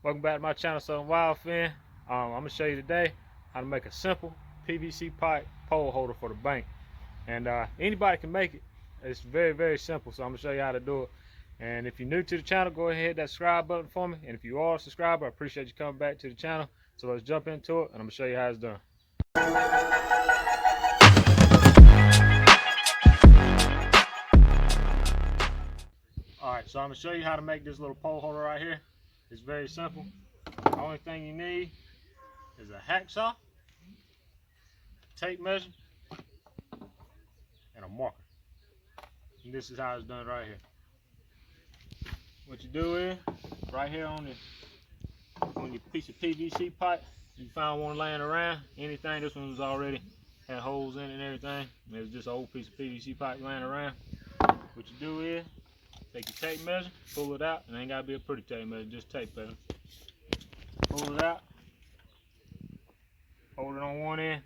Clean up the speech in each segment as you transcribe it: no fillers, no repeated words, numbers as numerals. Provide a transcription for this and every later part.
Welcome back to my channel, Southern Wildfin. I'm going to show you today how to make a simple PVC pipe pole holder for the bank. And anybody can make it. It's very simple, so I'm going to show you how to do it. And if you're new to the channel, go ahead and hit that subscribe button for me. And if you are a subscriber, I appreciate you coming back to the channel. So let's jump into it, and I'm going to show you how it's done. Alright, so I'm going to show you how to make this little pole holder right here. It's very simple. The only thing you need is a hacksaw, tape measure, and a marker. And this is how it's done right here. What you do is, right here on your piece of PVC pipe, you find one laying around, anything, this one was already had holes in it and everything. And there's just an old piece of PVC pipe laying around. What you do is, take your tape measure, pull it out, and it ain't gotta be a pretty tape measure, just tape measure. Pull it out, hold it on one end,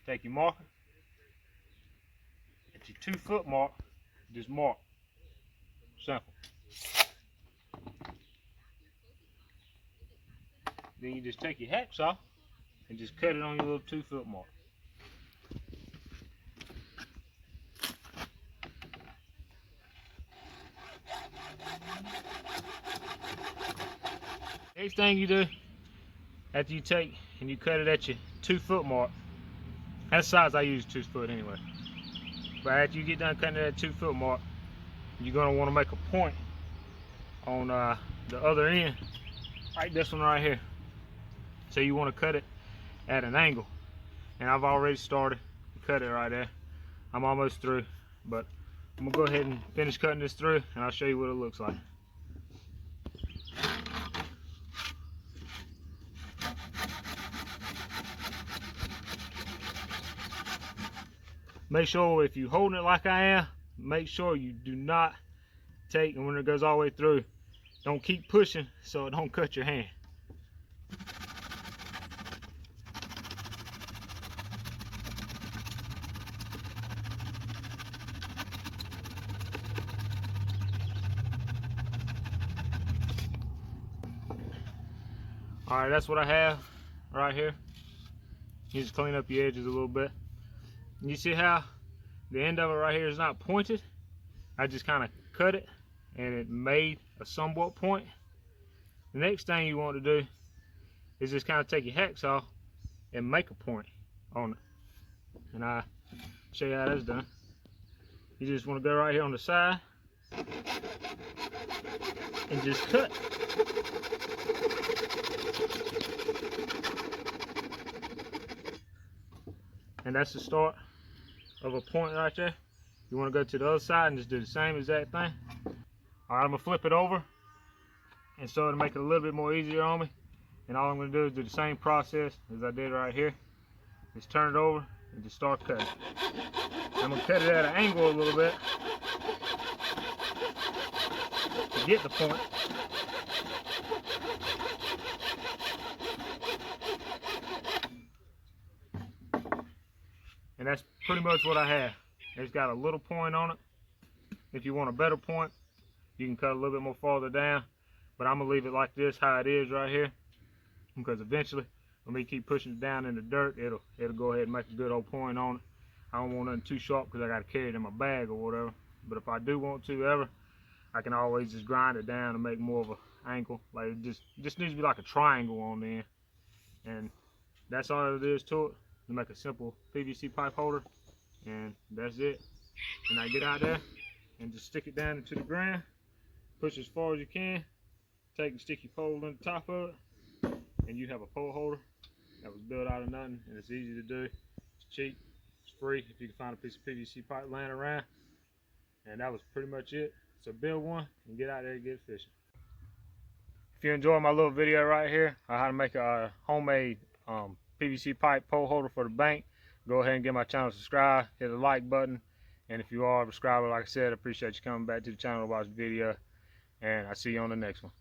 take your marker, at your 2 foot mark, just mark, simple. Then you just take your hacksaw and just cut it on your little 2 foot mark. Next thing you do, after you take and you cut it at your 2 foot mark, that size I use 2 foot anyway. But after you get done cutting it at 2 foot mark, you're gonna want to make a point on the other end, like this one right here. So you want to cut it at an angle, and I've already started to cut it right there. I'm almost through, but I'm gonna go ahead and finish cutting this through, and I'll show you what it looks like. Make sure if you're holding it like I am, make sure you do not take, and when it goes all the way through, don't keep pushing so it don't cut your hand. Alright, that's what I have right here. You just clean up your edges a little bit. You see how the end of it right here is not pointed? I just kind of cut it and it made a somewhat point. The next thing you want to do is just kind of take your hacksaw and make a point on it. And I'll show you how that's done. You just want to go right here on the side and just cut. And that's the start of a point right there. You want to go to the other side and just do the same exact thing. Alright, I'm going to flip it over, and so to make it a little bit more easier on me, and all I'm going to do is do the same process as I did right here. Just turn it over and just start cutting. I'm going to cut it at an angle a little bit to get the point. And that's pretty much what I have. It's got a little point on it. If you want a better point, you can cut a little bit more farther down. But I'm gonna leave it like this, how it is right here. Because eventually, when we keep pushing it down in the dirt, it'll go ahead and make a good old point on it. I don't want nothing too sharp because I gotta carry it in my bag or whatever. But if I do want to ever, I can always just grind it down and make more of an angle. Like it just needs to be like a triangle on the end. And that's all it is to it. To make a simple PVC pipe holder, and that's it. And I get out there and just stick it down into the ground, push as far as you can, take and stick your pole in the top of it, and you have a pole holder that was built out of nothing, and it's easy to do, it's cheap, it's free if you can find a piece of PVC pipe laying around. And that was pretty much it. So build one and get out there and get fishing. If you enjoyed my little video right here on how to make a homemade PVC pipe pole holder for the bank, go ahead and give my channel a subscribe, hit the like button, and if you are a subscriber, like I said, I appreciate you coming back to the channel to watch the video, and I'll see you on the next one.